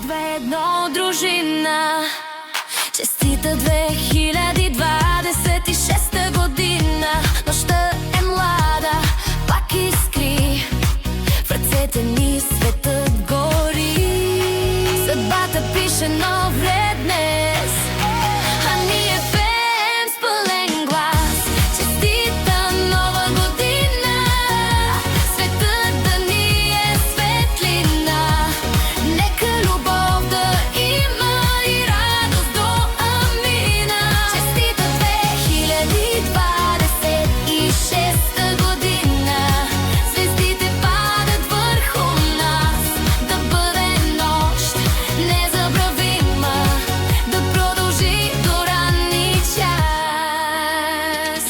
2-1 дружина. Честита 2026 година. Нощта е млада, пак искри, в ръцете ни светът гори. Съдбата пише нов ред днес, а ние пеем с пълен глас. Честита нова година, светът да ни е светлина. Нека любов да има и радост до амина. Честита 2026 година. Звездите падат върху нас, да бъде нощ незабравима, да продължи до ранни час.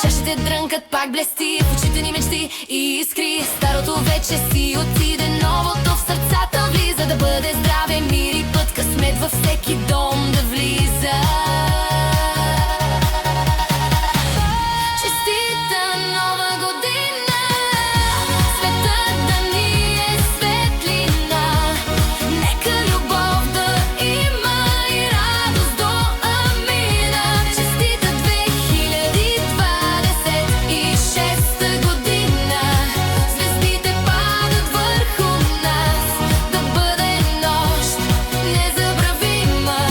Чашите дрънкат, пак блести, в очите ни мечти и искри. Старото вече си отиде, новото в сърцата влиза. Да бъде здраве, мир и път, късмет във всеки дом да влиза. Честита нова година, светът да ни е светлина. Нека любов да има и радост до амина. Честита 2026 година. Звездите падат върху нас, да бъде нощ незабравима,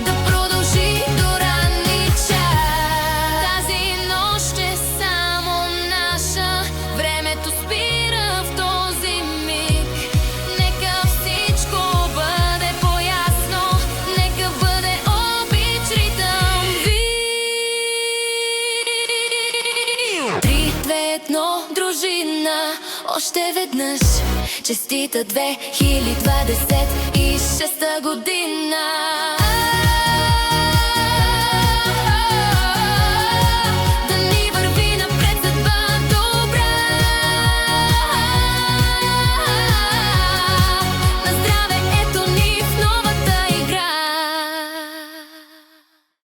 да продължи до ранни час. Тази нощ е само наша, времето спира в този миг. Нека всичко бъде по-ясно, нека бъде обич, ритъм, вик. 3-2-1 дружина. Още веднъж честита 2026 година.